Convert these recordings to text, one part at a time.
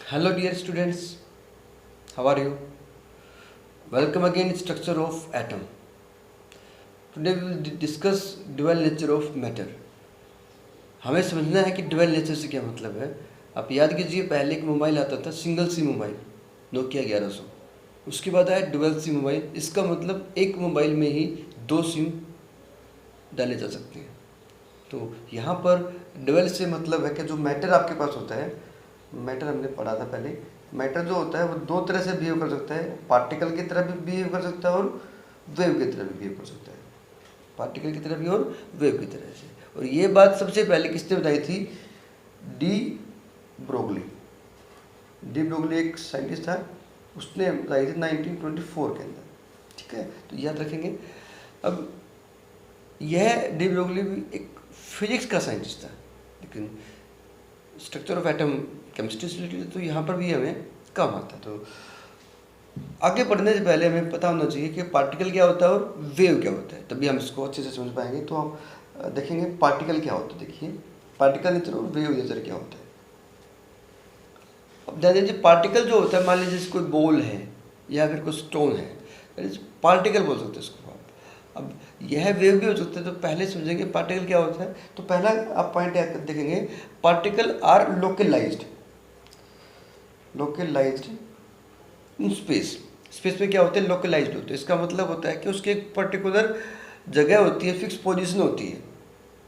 Hello dear students, how are you? Welcome again in structure of atom. Today we will discuss dual nature of matter. हमें समझना है कि dual nature से क्या मतलब है। आप याद कीजिए पहले एक मोबाइल आता था सिंगल सिम मोबाइल नोकिया 1100। उसके बाद आया डुअल सिम मोबाइल। इसका मतलब एक मोबाइल में ही दो सिम डाले जा सकते हैं। तो यहाँ पर डुअल से मतलब है कि जो मैटर आपके पास होता है, मैटर हमने पढ़ा था पहले, मैटर जो होता है वो दो तरह से बिहेव कर सकता है। पार्टिकल की तरह भी बिहेव कर सकता है और वेव की तरह भी बिहेव कर सकता है। पार्टिकल की तरह भी और वेव की तरह से। और ये बात सबसे पहले किसने बताई थी? De Broglie. डी ब्रोगली एक साइंटिस्ट था, उसने बताई थी 1924 के अंदर। ठीक है, तो याद रखेंगे। अब यह डी ब्रोगली भी एक फिजिक्स का साइंटिस्ट था, लेकिन स्ट्रक्चर ऑफ एटम केमिस्ट्री से रिलेटेड तो यहाँ पर भी हमें कम आता है। तो आगे बढ़ने से पहले हमें पता होना चाहिए कि पार्टिकल क्या होता है और वेव क्या होता है, तभी हम इसको अच्छे से समझ पाएंगे। तो हम देखेंगे पार्टिकल क्या होता है। देखिए पार्टिकल नेचर और वेव नेचर क्या होता है। अब ध्यान दीजिए, पार्टिकल जो होता है, मान लीजिए कोई बॉल है या फिर कोई स्टोन है, पार्टिकल बोल सकते हैं इसको आप। अब यह वेव भी हो सकता है। तो पहले समझेंगे पार्टिकल क्या होता है। तो पहला आप पॉइंट देखेंगे, particle are localised in space. Space में क्या होते हैं? लोकलाइज्ड होते हैं। इसका मतलब होता है कि उसकी एक पर्टिकुलर जगह होती है, फिक्स पोजीशन होती है।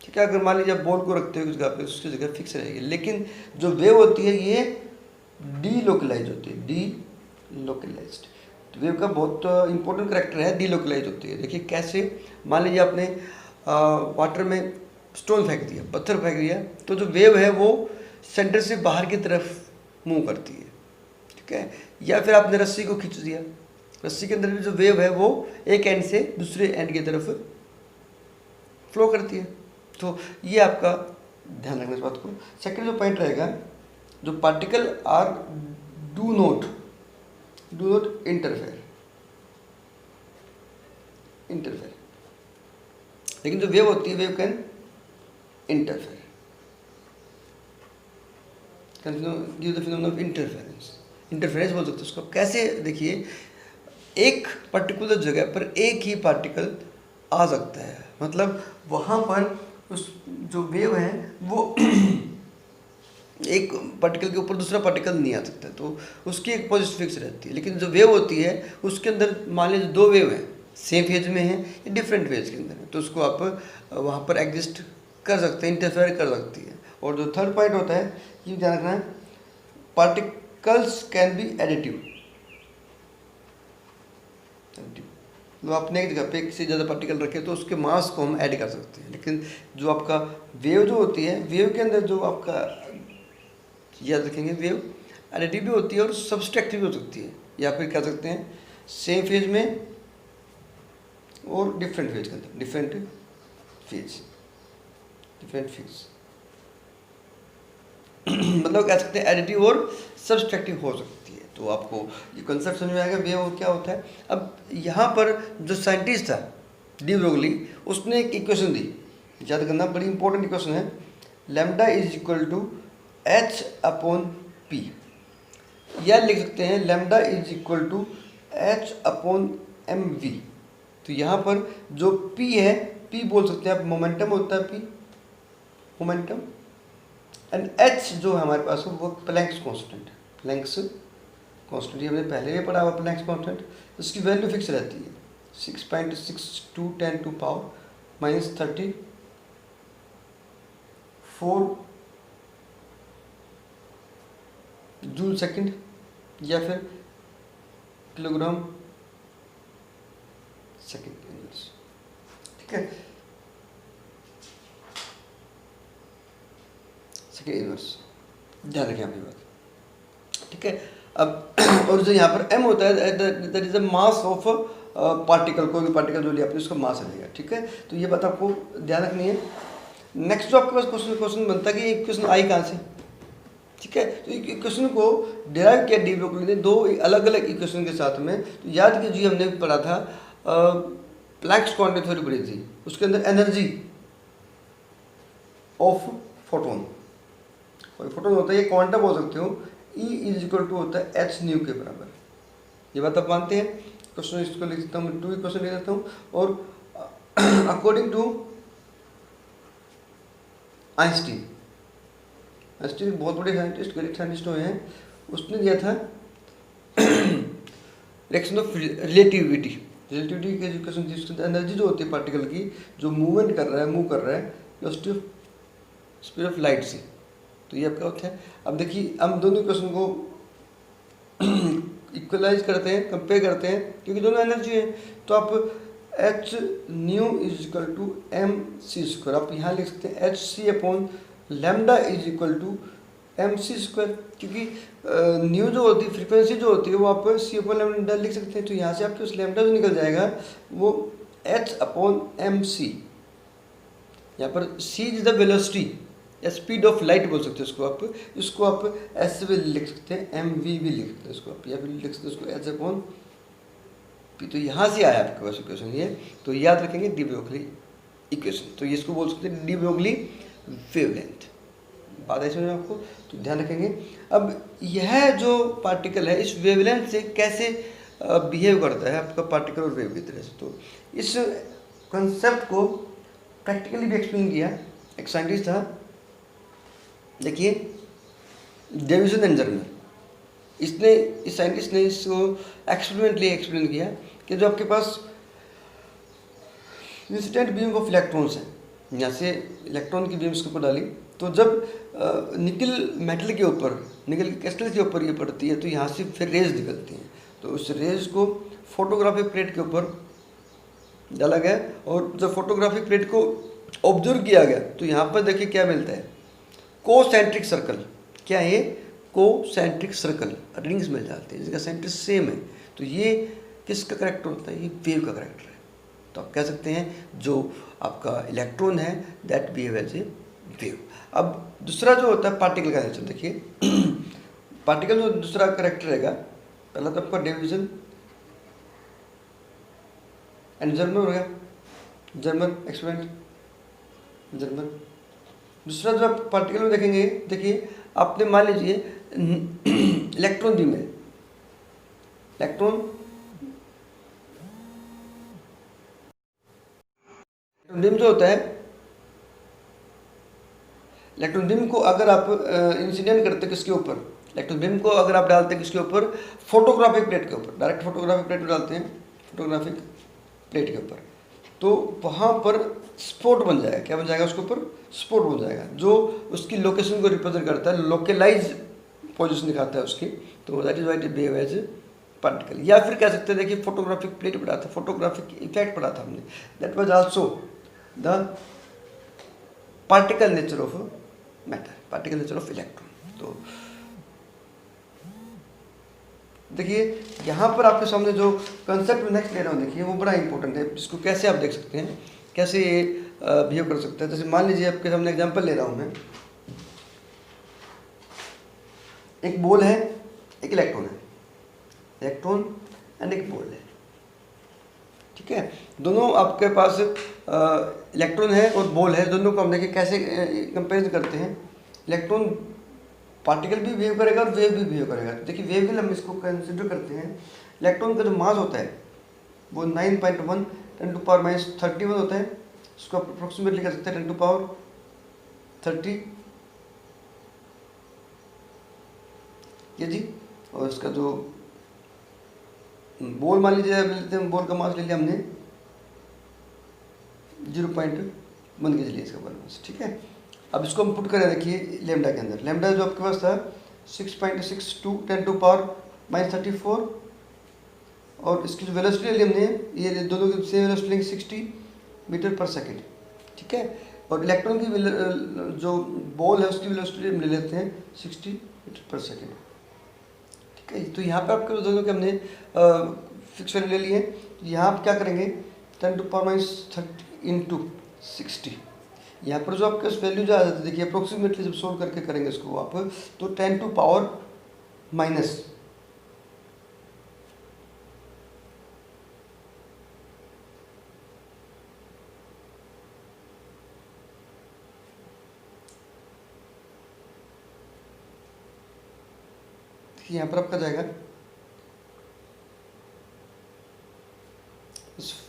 ठीक है, अगर मान लीजिए आप बॉल को रखते हो उस जगह पे, उसकी जगह फिक्स रहेगी। लेकिन जो वेव होती है ये डी लोकलाइज होती है, डी लोकलाइज्ड। तो वेव का बहुत इंपॉर्टेंट करेक्टर है, डी लोकलाइज होती है। देखिए कैसे, मान लीजिए आपने वाटर में स्टोन फेंक दिया, पत्थर फेंक दिया, तो जो वेव है वो सेंटर से बाहर की तरफ मूव करती है। ठीक है, या फिर आपने रस्सी को खींच दिया, रस्सी के अंदर भी जो वेव है वो एक एंड से दूसरे एंड की तरफ फ्लो करती है। तो ये आपका ध्यान रखना इस बात को। सेकंड जो पॉइंट रहेगा, जो particle are do not interfere, लेकिन जो वेव होती है wave can interfere, give the phenomenon of interference बोल सकते हैं उसको। कैसे? देखिए एक पर्टिकुलर जगह पर एक ही पार्टिकल आ सकता है, मतलब वहाँ पर उस जो वेव है वो एक पार्टिकल के ऊपर दूसरा पार्टिकल नहीं आ सकता, तो उसकी एक पोजीशन फिक्स रहती है। लेकिन जो वेव होती है उसके अंदर मान लीजिए दो वेव हैं, सेम फेज में हैं या डिफरेंट फेज के अंदर है, तो उसको आप वहाँ पर एग्जिस्ट कर सकते हैं, इंटरफेयर कर सकती है। और जो थर्ड पॉइंट होता है, ये ध्यान रखना है, पार्टिकल्स कैन बी एडिटिव। तो आपने एक जगह पे एक से ज़्यादा पार्टिकल रखे तो उसके मास को हम ऐड कर सकते हैं। लेकिन जो आपका वेव जो होती है, वेव के अंदर जो आपका, याद रखेंगे, वेव एडिटिव भी होती है और सब्सट्रैक्टिव भी हो सकती है, या फिर कह सकते हैं सेम फेज में और डिफरेंट फेज के अंदर, डिफरेंट फेज मतलब कह सकते हैं एडिटिव और सब्सट्रैक्टिव हो सकती है। तो आपको ये कंसेप्ट समझ में आएगा वेव क्या होता है। अब यहाँ पर जो साइंटिस्ट था डी ब्रोगली, उसने एक इक्वेशन दी, याद करना, बड़ी इंपॉर्टेंट इक्वेशन है। Lambda is equal to h upon p, या लिख सकते हैं lambda is equal to h upon m v. तो यहाँ पर जो पी है, पी बोल सकते हैं आप, मोमेंटम होता है पी, मोमेंटम, एंड एच जो है हमारे पास वो प्लैंक्स कांस्टेंट है, प्लैंक्स कांस्टेंट, ये हमने पहले भी पढ़ा हुआ प्लैंक्स कांस्टेंट। उसकी वैल्यू फिक्स रहती है 6.62 10 टू पावर -34 जूल सेकंड, या फिर किलोग्राम सेकंड। ठीक है, सेकंड इनवर्स, ध्यान रखें आपकी बात। ठीक है, अब और जो यहाँ पर m होता है that is the mass of particle, कोई भी पार्टिकल जो लिया आपने उसका मास रहेगा। ठीक है, तो ये बात आपको ध्यान रखनी है। नेक्स्ट जो आपके पास क्वेश्चन बनता है कि इक्वेशन आई कहाँ से। ठीक है, तो इक्वेशन को डिराइव किया डी ब्रोगली ने दो अलग अलग इक्वेशन के साथ में। तो याद कीजिए हमने पढ़ा था प्लैंक्स क्वांटम थ्योरी पढ़ी थी, उसके अंदर एनर्जी ऑफ फोटोन, कोई फोटोन होता है, ये क्वांटम हो सकते हो, E इज इक्वल टू होता है एच न्यू के बराबर। ये बात आप मानते हैं? क्वेश्चन इसको लिख देता हूँ, 2 इक्वेशन लिख देता हूँ। और अकॉर्डिंग टू आइंस्टीन, आइंस्टीन बहुत बड़े साइंटिस्ट, ग्रेट साइंटिस्ट हुए हैं, उसने दिया था रिएक्शन ऑफ रिलेटिविटी। रिलेटिविटी के एजुकेशन जिसके एनर्जी जो होती है पार्टिकल की, जो मूवमेंट कर रहा है, मूव कर रहा है velocity of speed of light से। तो ये आपका होता है। अब देखिए हम दोनों इक्वेशन को इक्वलाइज करते हैं, कंपेयर करते हैं, क्योंकि दोनों एनर्जी है। तो आप h nu is equal to m c square, आप यहाँ लिख सकते हैं h c upon lambda is equal to m c square, क्योंकि न्यू जो होती है, फ्रीक्वेंसी जो होती है, वो आप सी अपॉन लैम्डा लिख सकते हैं। तो यहाँ से आपके उस लैम्डा जो निकल जाएगा वो एच अपॉन एम सी। यहाँ पर सी इज द वेलोसिटी या स्पीड ऑफ लाइट बोल सकते हैं इसको आप ऐसे भी लिख सकते हैं, एम वी भी लिख सकते हैं इसको आप, या फिर लिख सकते हैं इसको एच अपॉन पी। तो यहाँ से आया आपके पास इक्वेशन ये। तो याद रखेंगे डी ब्रोगली इक्वेशन, तो ये इसको बोल सकते हैं डी ब्रोगली वेवलेंथ। बात है समझ आपको, तो ध्यान रखेंगे। अब यह जो पार्टिकल है इस वेवलेंथ से कैसे बिहेव करता है आपका पार्टिकल और वेव की तरह से, तो इस कंसेप्ट को प्रैक्टिकली भी एक्सप्लेन किया एक साइंटिस्ट था, देखिए डेविसन एंड जर्नर। इस साइंटिस्ट ने इसको एक्सपेरिमेंटली एक्सप्लेन किया कि जो आपके पास इंसिडेंट बीम ऑफ इलेक्ट्रॉन्स हैं, यहाँ से इलेक्ट्रॉन की बीम्स के ऊपर डाली, तो जब निकल मेटल के ऊपर, निकल के क्रिस्टल के ऊपर ये पड़ती है, तो यहाँ से फिर रेज निकलती हैं। तो उस रेज को फोटोग्राफिक प्लेट के ऊपर डाला गया, और जब फोटोग्राफिक प्लेट को ऑब्जर्व किया गया, तो यहाँ पर देखिए क्या मिलता है, कोसेंट्रिक सर्कल। क्या है? कोसेंट्रिक सर्कल, रिंग्स मिल जाते हैं जिसका सेंटर सेम है। तो ये किसका करेक्टर होता है? ये वेव का करेक्टर है। तो आप कह सकते हैं जो आपका इलेक्ट्रॉन है that behave as a wave. अब दूसरा जो होता है पार्टिकल का नेचर, देखिए पार्टिकल जो दूसरा करेक्टर रहेगा, पहला तो आपका डिवीजन एंड जर्मर हो गया, जर्मर एक्सपेरिमेंट, जर्मर। दूसरा जो आप पार्टिकल में देखेंगे, देखिए आपने मान लीजिए इलेक्ट्रॉन बीम है, इलेक्ट्रॉन बीम जो होता है, इलेक्ट्रॉन बीम को अगर आप इंसिडेंट करते किसके ऊपर, इलेक्ट्रॉन बीम को अगर आप डालते हैं किसके ऊपर, फोटोग्राफिक प्लेट के ऊपर, डायरेक्ट फोटोग्राफिक प्लेट पर डालते हैं, फोटोग्राफिक प्लेट के ऊपर, तो वहाँ पर स्पॉट बन जाएगा। क्या बन जाएगा? उसके ऊपर स्पॉट बन जाएगा, जो उसकी लोकेशन को रिप्रेजेंट करता है, लोकेलाइज पोजीशन दिखाता है उसकी। तो that is why it behave as particle. या फिर कह सकते हैं, देखिए फोटोग्राफिक प्लेट पढ़ा था, फोटोग्राफिक इफेक्ट पढ़ा था हमने, that was also the particle nature of matter, particle nature of electron. तो देखिए यहाँ पर आपके सामने जो कंसेप्ट नेक्स्ट ले रहा हूँ, देखिए वो बड़ा इंपॉर्टेंट है। इसको कैसे आप देख सकते हैं, कैसे ये बिहेव कर सकते हैं। जैसे मान लीजिए आपके सामने एग्जांपल ले रहा हूँ मैं, एक बॉल है, एक इलेक्ट्रॉन है, इलेक्ट्रॉन एंड एक बॉल है, ठीक है। दोनों आपके पास इलेक्ट्रॉन है और बॉल है, दोनों को हम देखिए कैसे कंपेयर करते हैं। इलेक्ट्रॉन पार्टिकल भी बिहेव करेगा और वेव भी बिहेव करेगा। तो देखिए वेव के लिए हम इसको कंसिडर करते हैं, इलेक्ट्रॉन का जो मास होता है वो 9.1 10⁻31 होता है। इसको अप्रोक्सीमेटली कर सकते हैं 10⁻30 ये जी। और इसका जो बॉल मान लीजिए लेते हैं, बॉल का मास ले लिया हमने 0.1 के लिए इसका बॉल मास, ठीक है। अब इसको हम पुट करें, देखिए लेमडा के अंदर, लेमडा जो आपके पास था 6.62 10⁻34, और इसकी जो वेलोसिटी ली हमने, ये दोनों की सेम वेलोसिटी लेंगे 60 मीटर पर सेकेंड, ठीक है। और इलेक्ट्रॉन की जो बॉल है उसकी वेलोसिटी हम ले लेते हैं 60 मीटर पर सेकेंड, ठीक है। तो यहाँ पे आपके दोनों के हमने फिक्स वैल्यू ले लिए। तो यहाँ आप क्या करेंगे 10⁻30 इंटू 60, यहाँ पर जो आपके वैल्यू जो आ जाती है, देखिए अप्रोक्सीमेटली जब सोल्व करके करेंगे इसको आप, तो 10⁻⁻, देखिए यहाँ पर आपका जाएगा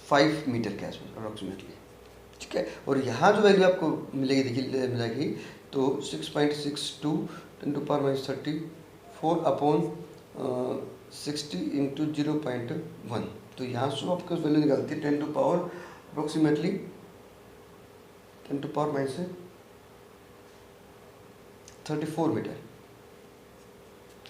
5 मीटर के आसपास अप्रोक्सीमेटली, ठीक है। और यहाँ जो वैल्यू आपको मिलेगी, देखिए मिल जाएगी, तो 6.62 10⁻34 अपॉन 60 इंटू 0.1। तो यहाँ से आपको वैल्यू निकालती है 10 to power approximately 10 to power -34 metre.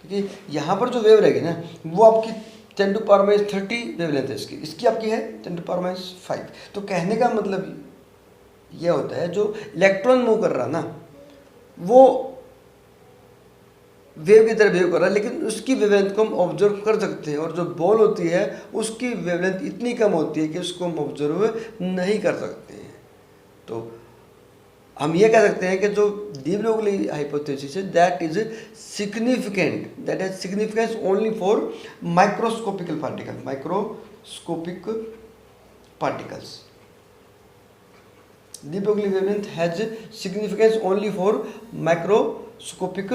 देखिए यहाँ पर जो वेव रहेगी ना, वो आपकी 10 टू पावर -30 वेवलेंथ है इसकी आपकी है 10 टू पावर -5। तो कहने का मतलब यह होता है, जो इलेक्ट्रॉन मूव कर रहा ना, वो वेव की तरह बिहेव कर रहा है, लेकिन उसकी वेवलेंथ को हम ऑब्जर्व कर सकते हैं। और जो बॉल होती है उसकी वेवलेंथ इतनी कम होती है कि उसको हम ऑब्जर्व नहीं कर सकते हैं। तो हम ये कह सकते हैं कि जो डी ब्रोगली हाइपोथेसिस है that is significant, that has significance only for microscopical particles. De Broglie wavelength has significance only for microscopic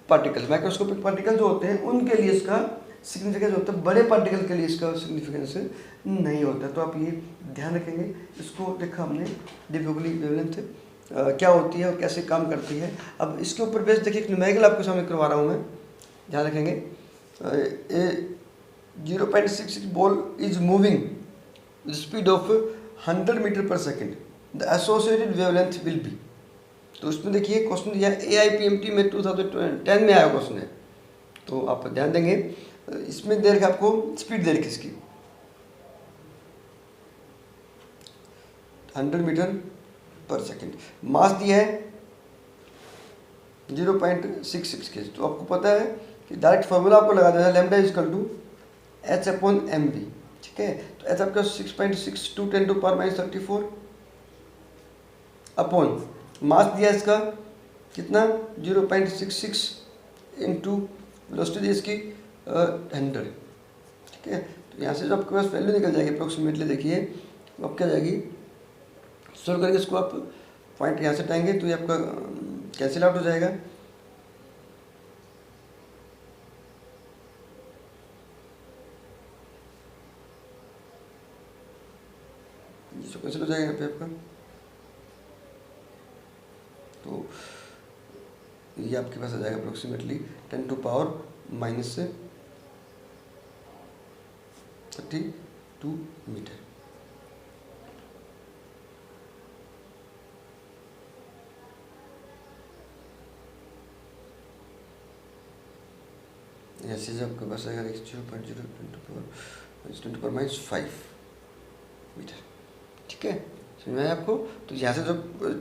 particle जो होते हैं उनके लिए इसका सिग्निफिकेंस होता है, बड़े पार्टिकल के लिए इसका सिग्निफिकेंस नहीं होता। तो आप ये ध्यान रखेंगे। इसको देखा हमने डी ब्रोगली वेवलेंथ क्या होती है और कैसे काम करती है। अब इसके ऊपर बेस देखिए, एक न्यूमेरिकल आपके सामने करवा रहा हूँ मैं, ध्यान रखेंगे। A 0.66 ball is moving with speed of 100 meter per second, the associated wavelength will be. तो उसमें देखिए क्वेश्चन दिया AIPMT में 2010 में आया क्वेश्चन है, तो आप ध्यान देंगे। इसमें दे रखा आपको स्पीड दे रखी इसकी 100 मीटर पर सेकेंड, मास दिया है 0.66 के। तो आपको पता है कि डायरेक्ट फॉर्मूला आपको लगा देना है, lambda is equal to H/mv, ठीक है। तो H आपका 6.62 10 टू पावर -34 अपॉन मास दिया इसका कितना 0.66 इंटू वेलोसिटी दी इसकी 100, ठीक है। तो यहाँ से जो आपके पास वैल्यू निकल जाएगी अप्रोक्सीमेटली, देखिए अब क्या जाएगी, सोल्व करके इसको आप पॉइंट यहाँ से हटाएंगे तो ये आपका कैंसिल आउट हो जाएगा। इसको कैंसिल हो जाएगा यहाँ पे आपका। तो ये आपके पास आ जाएगा अप्रोक्सीमेटली 10 टू पावर -32 मीटर। ऐसे जब आपके पास आएगा 0.0 10 टू पावर -5 मीटर, ठीक है। समझ में आया आपको। तो यहाँ से जो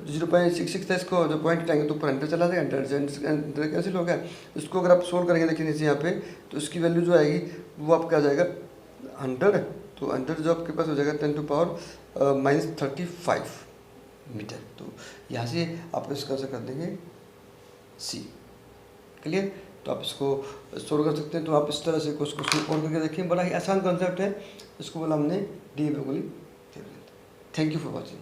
0.66 था इसको जो पॉइंट हटाएंगे तो ऊपर 100 चला जाएगा, 100 कैंसिल हो गया। इसको अगर आप सोल्व करेंगे देखिए नीचे यहाँ पे, तो इसकी वैल्यू जो आएगी वो आपका आ जाएगा 100। तो 100 जो आपके पास हो जाएगा 10 टू पावर -35 मीटर। तो यहाँ से आप इसका आंसर कर देंगे C। क्लियर। तो आप इसको सोल्व कर सकते हैं। तो आप इस तरह से कुछ क्वेश्चन करके देखिए, बड़ा ही आसान कॉन्सेप्ट है। इसको बोला हमने de Broglie wavelength. Thank you for watching.